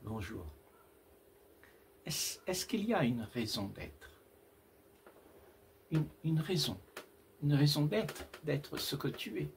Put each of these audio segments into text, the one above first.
Bonjour. Est-ce qu'il y a une raison d'être? Une raison d'être ce que tu es,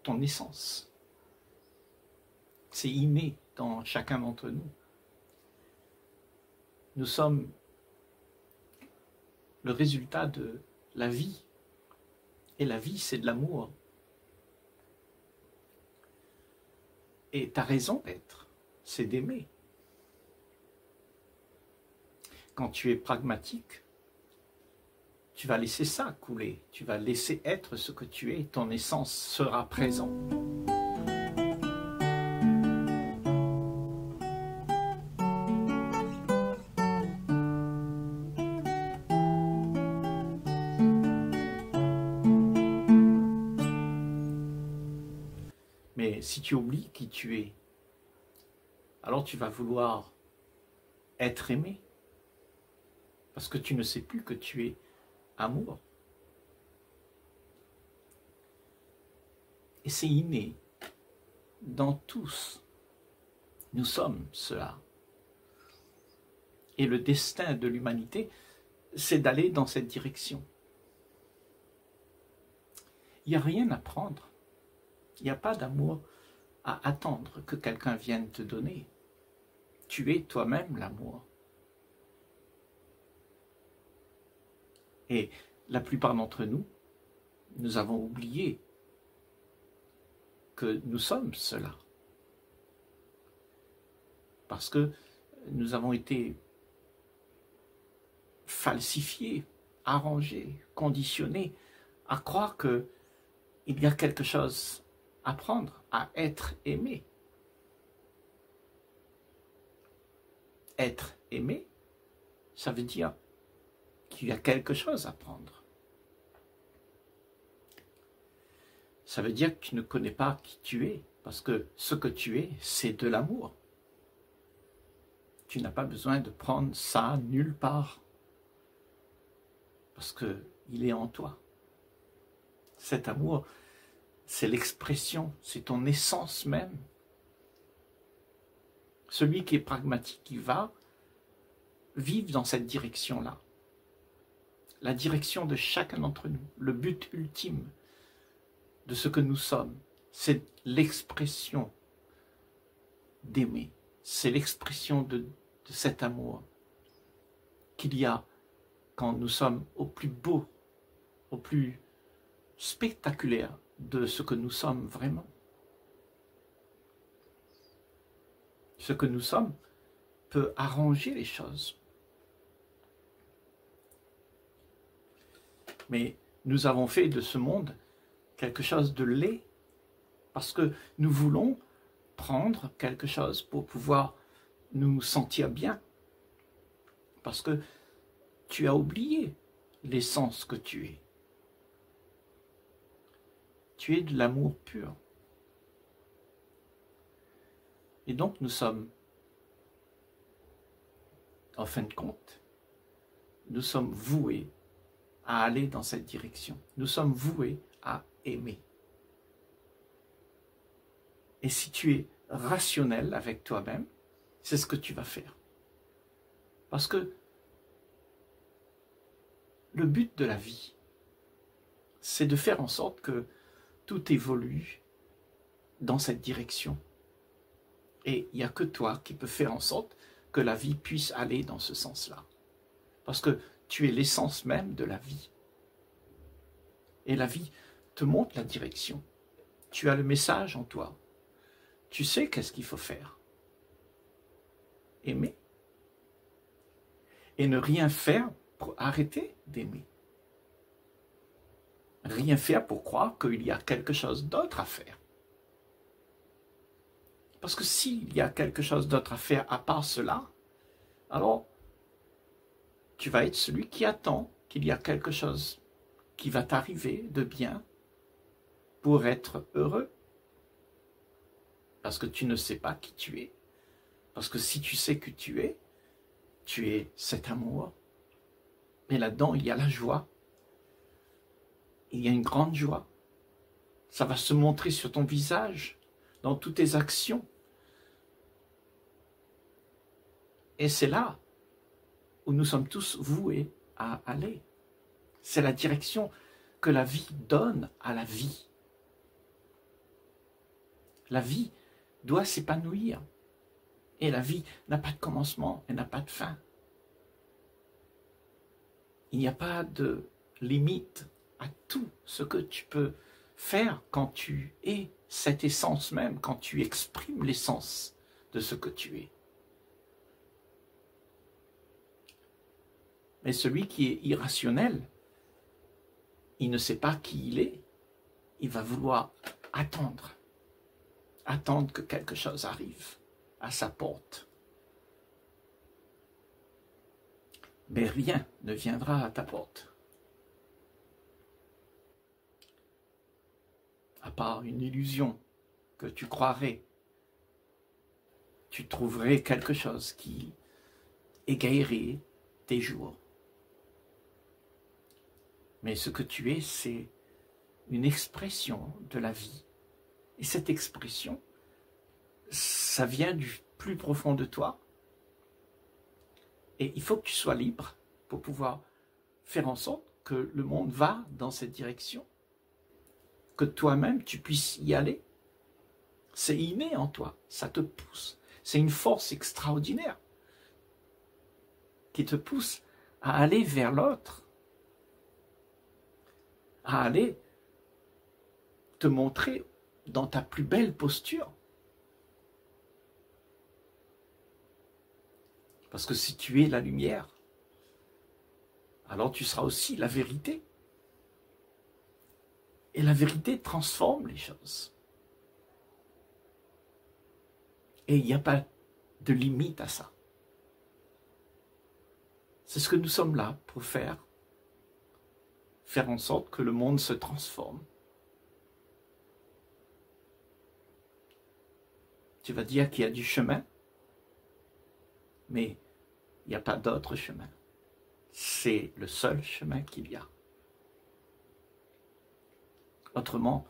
ton essence. C'est inné dans chacun d'entre nous. Nous sommes le résultat de la vie. Et la vie, c'est de l'amour. Et ta raison d'être, c'est d'aimer. Quand tu es pragmatique, tu vas laisser ça couler. Tu vas laisser être ce que tu es. Ton essence sera présente. Mais si tu oublies qui tu es, alors tu vas vouloir être aimé. Parce que tu ne sais plus que tu es amour. Et c'est inné dans tous. Nous sommes cela. Et le destin de l'humanité, c'est d'aller dans cette direction. Il n'y a rien à prendre. Il n'y a pas d'amour à attendre que quelqu'un vienne te donner. Tu es toi-même l'amour. Et la plupart d'entre nous, nous avons oublié que nous sommes cela. Parce que nous avons été falsifiés, arrangés, conditionnés à croire qu'il y a quelque chose à prendre, à être aimé. Être aimé, ça veut dire qu'il y a quelque chose à prendre. Ça veut dire que tu ne connais pas qui tu es, parce que ce que tu es, c'est de l'amour. Tu n'as pas besoin de prendre ça nulle part, parce qu'il est en toi. Cet amour, c'est l'expression, c'est ton essence même. Celui qui est pragmatique, qui va vivre dans cette direction-là. La direction de chacun d'entre nous, le but ultime de ce que nous sommes, c'est l'expression d'aimer, c'est l'expression de cet amour qu'il y a quand nous sommes au plus beau, au plus spectaculaire de ce que nous sommes vraiment. Ce que nous sommes peut arranger les choses. Mais nous avons fait de ce monde quelque chose de laid, parce que nous voulons prendre quelque chose pour pouvoir nous sentir bien. Parce que tu as oublié l'essence que tu es. Tu es de l'amour pur. Et donc nous sommes, en fin de compte, nous sommes voués à aller dans cette direction. Nous sommes voués à aimer. Et si tu es rationnel avec toi-même, c'est ce que tu vas faire. Parce que le but de la vie, c'est de faire en sorte que tout évolue dans cette direction. Et il n'y a que toi qui peux faire en sorte que la vie puisse aller dans ce sens-là. Parce que tu es l'essence même de la vie. Et la vie te montre la direction. Tu as le message en toi. Tu sais qu'est-ce qu'il faut faire. Aimer. Et ne rien faire pour arrêter d'aimer. Rien faire pour croire qu'il y a quelque chose d'autre à faire. Parce que s'il y a quelque chose d'autre à faire à part cela, alors tu vas être celui qui attend qu'il y a quelque chose qui va t'arriver de bien pour être heureux. Parce que tu ne sais pas qui tu es. Parce que si tu sais que tu es cet amour. Mais là-dedans, il y a la joie. Il y a une grande joie. Ça va se montrer sur ton visage. dans toutes tes actions. Et c'est là où nous sommes tous voués à aller. C'est la direction que la vie donne à la vie. La vie doit s'épanouir. Et la vie n'a pas de commencement et n'a pas de fin. Il n'y a pas de limite à tout ce que tu peux faire quand tu es cette essence même, quand tu exprimes l'essence de ce que tu es. Mais celui qui est irrationnel, il ne sait pas qui il est, il va vouloir attendre que quelque chose arrive à sa porte. Mais rien ne viendra à ta porte, à part une illusion que tu croirais. Tu trouverais quelque chose qui égayerait tes jours. Mais ce que tu es, c'est une expression de la vie. Et cette expression, ça vient du plus profond de toi. Et il faut que tu sois libre pour pouvoir faire en sorte que le monde va dans cette direction. Que toi-même, tu puisses y aller. C'est inné en toi, ça te pousse. C'est une force extraordinaire qui te pousse à aller vers l'autre, à aller te montrer dans ta plus belle posture. Parce que si tu es la lumière, alors tu seras aussi la vérité. Et la vérité transforme les choses. Et il n'y a pas de limite à ça. C'est ce que nous sommes là pour faire. Faire en sorte que le monde se transforme. Tu vas dire qu'il y a du chemin, mais il n'y a pas d'autre chemin. C'est le seul chemin qu'il y a. Autrement,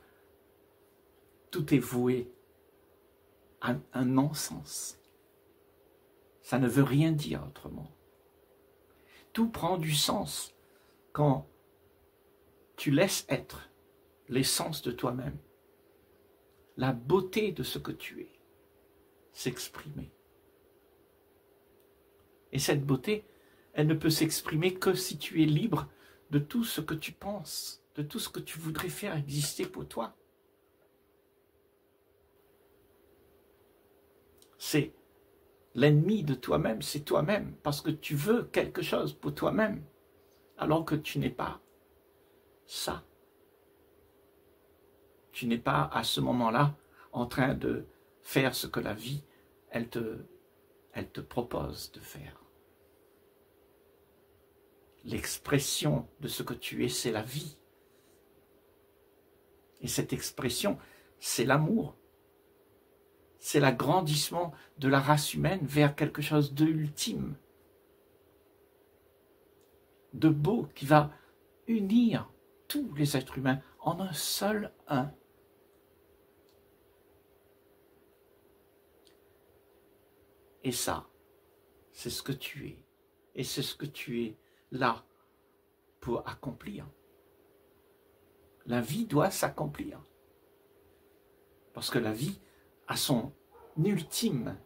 tout est voué à un non-sens. Ça ne veut rien dire autrement. Tout prend du sens quand tu laisses être l'essence de toi-même, la beauté de ce que tu es, s'exprimer. Et cette beauté, elle ne peut s'exprimer que si tu es libre de tout ce que tu penses, de tout ce que tu voudrais faire exister pour toi. C'est l'ennemi de toi-même, c'est toi-même, parce que tu veux quelque chose pour toi-même, alors que tu n'es pas ça. Tu n'es pas à ce moment-là en train de faire ce que la vie, elle te propose de faire. L'expression de ce que tu es, c'est la vie. Et cette expression, c'est l'amour. C'est l'agrandissement de la race humaine vers quelque chose d'ultime, de beau, qui va unir tous les êtres humains en un seul un. Et ça, c'est ce que tu es. Et c'est ce que tu es là pour accomplir. La vie doit s'accomplir. Parce que la vie a son ultime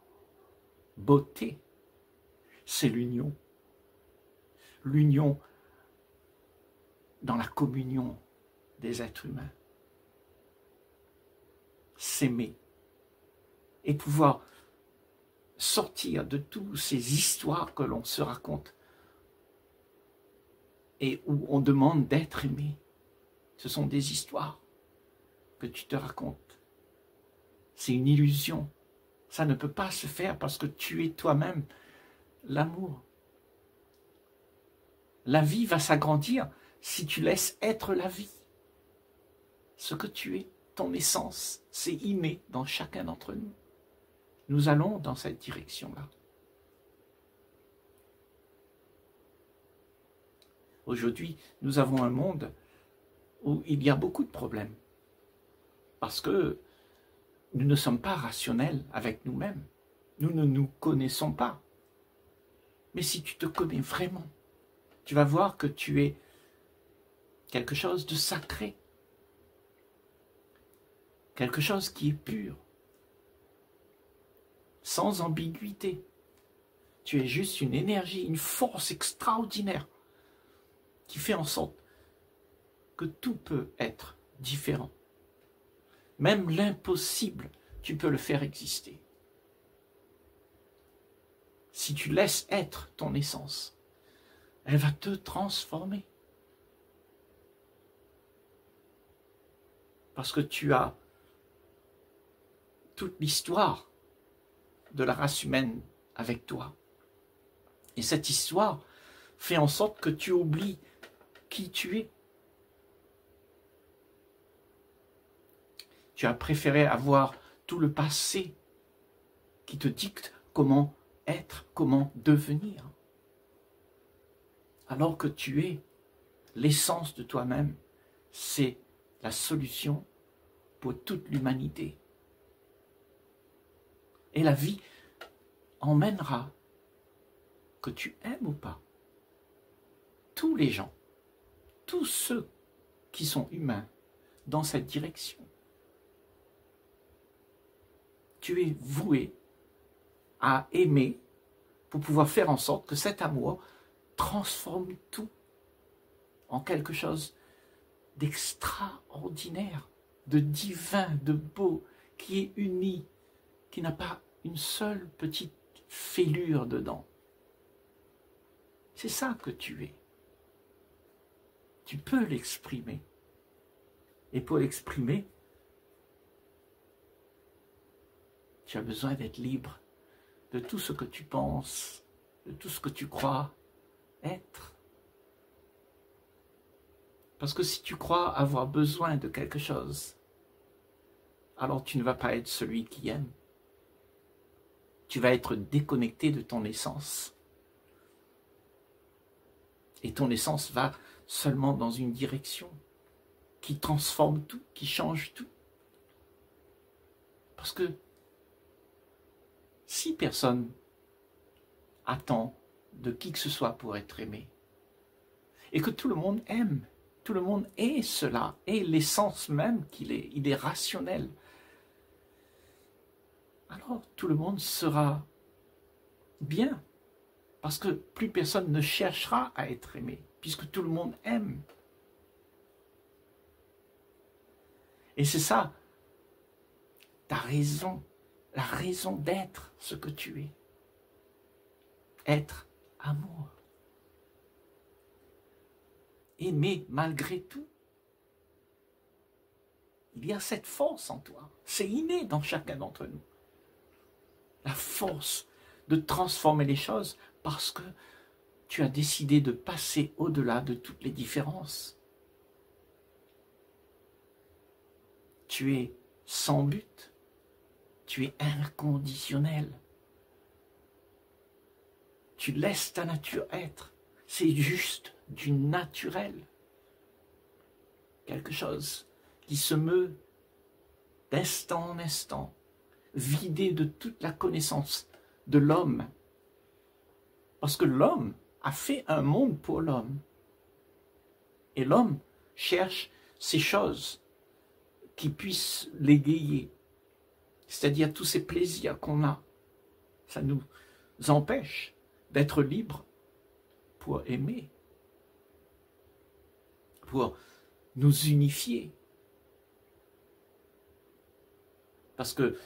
beauté. C'est l'union. L'union dans la communion des êtres humains. S'aimer. Et pouvoir sortir de toutes ces histoires que l'on se raconte et où on demande d'être aimé. Ce sont des histoires que tu te racontes. C'est une illusion. Ça ne peut pas se faire parce que tu es toi-même l'amour. La vie va s'agrandir si tu laisses être la vie. Ce que tu es, ton essence, c'est inné dans chacun d'entre nous. Nous allons dans cette direction-là. Aujourd'hui, nous avons un monde où il y a beaucoup de problèmes. Parce que nous ne sommes pas rationnels avec nous-mêmes. Nous ne nous connaissons pas. Mais si tu te connais vraiment, tu vas voir que tu es quelque chose de sacré, quelque chose qui est pur, sans ambiguïté. Tu es juste une énergie, une force extraordinaire qui fait en sorte que tout peut être différent. Même l'impossible, tu peux le faire exister. Si tu laisses être ton essence, elle va te transformer. Parce que tu as toute l'histoire de la race humaine avec toi. Et cette histoire fait en sorte que tu oublies qui tu es. Tu as préféré avoir tout le passé qui te dicte comment être, comment devenir. Alors que tu es l'essence de toi-même, c'est la solution pour toute l'humanité. Et la vie emmènera, que tu aimes ou pas, tous les gens, tous ceux qui sont humains dans cette direction. Tu es voué à aimer pour pouvoir faire en sorte que cet amour transforme tout en quelque chose d'extraordinaire, de divin, de beau, qui est uni, qui n'a pas une seule petite fêlure dedans. C'est ça que tu es. Tu peux l'exprimer. Et pour l'exprimer, tu as besoin d'être libre de tout ce que tu penses, de tout ce que tu crois être. Parce que si tu crois avoir besoin de quelque chose, alors tu ne vas pas être celui qui aime. Tu vas être déconnecté de ton essence. Et ton essence va seulement dans une direction qui transforme tout, qui change tout. Parce que si personne attend de qui que ce soit pour être aimé, et que tout le monde aime, tout le monde est cela, est l'essence même qu'il est, il est rationnel, alors tout le monde sera bien, parce que plus personne ne cherchera à être aimé, puisque tout le monde aime. Et c'est ça, ta raison, la raison d'être ce que tu es. Être amour. Aimer malgré tout. Il y a cette force en toi. C'est inné dans chacun d'entre nous. La force de transformer les choses parce que tu as décidé de passer au-delà de toutes les différences. Tu es sans but. Tu es inconditionnel. Tu laisses ta nature être. C'est juste du naturel. Quelque chose qui se meut d'instant en instant, vidé de toute la connaissance de l'homme. Parce que l'homme a fait un monde pour l'homme. Et l'homme cherche ces choses qui puissent l'égayer. C'est-à-dire tous ces plaisirs qu'on a. Ça nous empêche d'être libres pour aimer, pour nous unifier. Parce que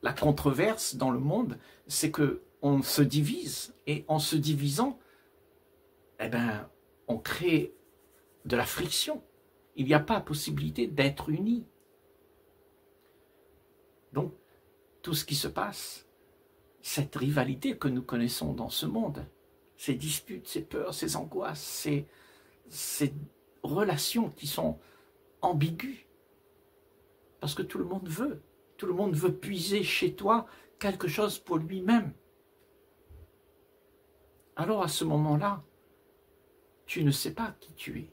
la controverse dans le monde, c'est qu'on se divise, et en se divisant, eh ben, on crée de la friction. Il n'y a pas possibilité d'être unis. Donc, tout ce qui se passe, cette rivalité que nous connaissons dans ce monde, ces disputes, ces peurs, ces angoisses, ces relations qui sont ambiguës, parce que tout le monde veut puiser chez toi quelque chose pour lui-même. Alors à ce moment-là, tu ne sais pas qui tu es.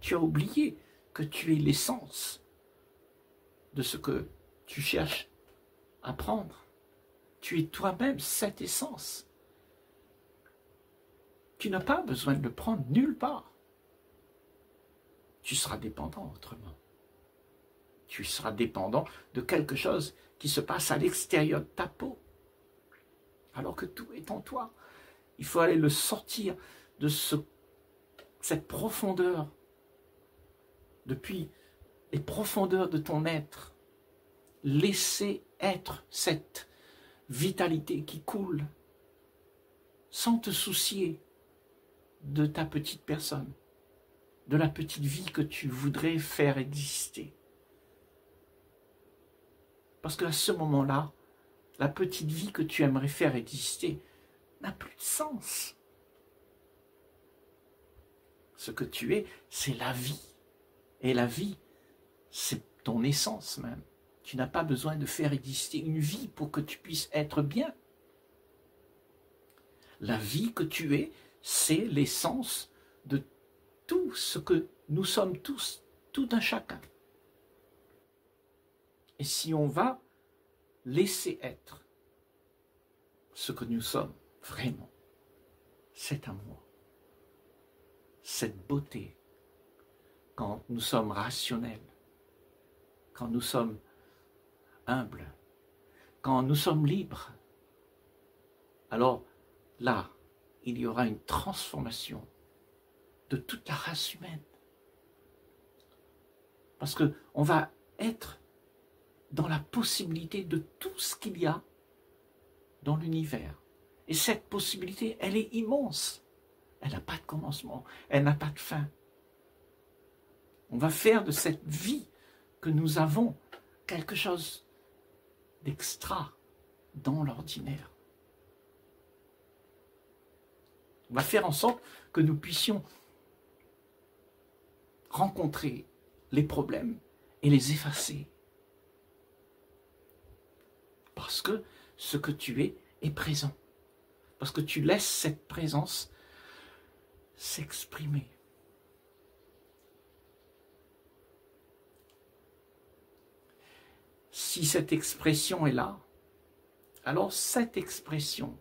Tu as oublié que tu es l'essence de ce que tu cherches à prendre. Tu es toi-même cette essence. Tu n'as pas besoin de le prendre nulle part. Tu seras dépendant autrement. Tu seras dépendant de quelque chose qui se passe à l'extérieur de ta peau. Alors que tout est en toi. Il faut aller le sortir de cette profondeur, depuis les profondeurs de ton être. Laisser être cette vitalité qui coule, sans te soucier de ta petite personne, de la petite vie que tu voudrais faire exister. Parce qu'à ce moment-là, la petite vie que tu aimerais faire exister n'a plus de sens. Ce que tu es, c'est la vie. Et la vie, c'est ton essence même. Tu n'as pas besoin de faire exister une vie pour que tu puisses être bien. La vie que tu es, c'est l'essence de tout ce que nous sommes tous, tout un chacun. Et si on va laisser être ce que nous sommes vraiment, cet amour, cette beauté, quand nous sommes rationnels, quand nous sommes humbles, quand nous sommes libres, alors là, il y aura une transformation de toute la race humaine. Parce qu'on va être dans la possibilité de tout ce qu'il y a dans l'univers. Et cette possibilité, elle est immense. Elle n'a pas de commencement, elle n'a pas de fin. On va faire de cette vie que nous avons quelque chose d'extra dans l'ordinaire. On va faire en sorte que nous puissions rencontrer les problèmes et les effacer. Parce que ce que tu es est présent. Parce que tu laisses cette présence s'exprimer. Si cette expression est là, alors cette expression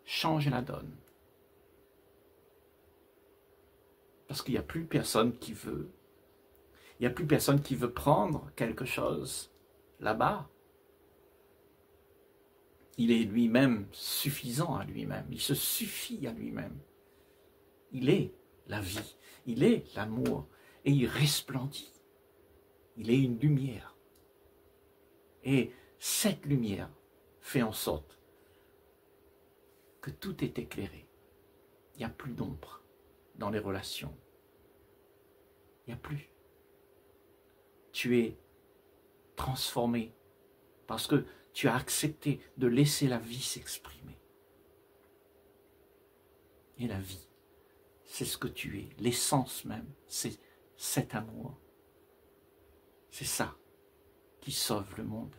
change la donne. Parce qu'il n'y a plus personne qui veut. Il n'y a plus personne qui veut prendre quelque chose là-bas. Il est lui-même suffisant à lui-même. Il se suffit à lui-même. Il est la vie. Il est l'amour. Et il resplendit. Il est une lumière. Et cette lumière fait en sorte que tout est éclairé. Il n'y a plus d'ombre dans les relations. Il n'y a plus. Tu es transformé parce que tu as accepté de laisser la vie s'exprimer. Et la vie, c'est ce que tu es. L'essence même, c'est cet amour. C'est ça qui sauve le monde.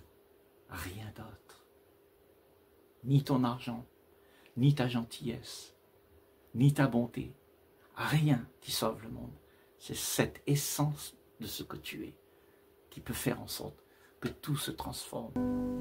Rien d'autre. Ni ton argent, ni ta gentillesse, ni ta bonté. Rien qui sauve le monde. C'est cette essence de ce que tu es qui peut faire en sorte que tout se transforme.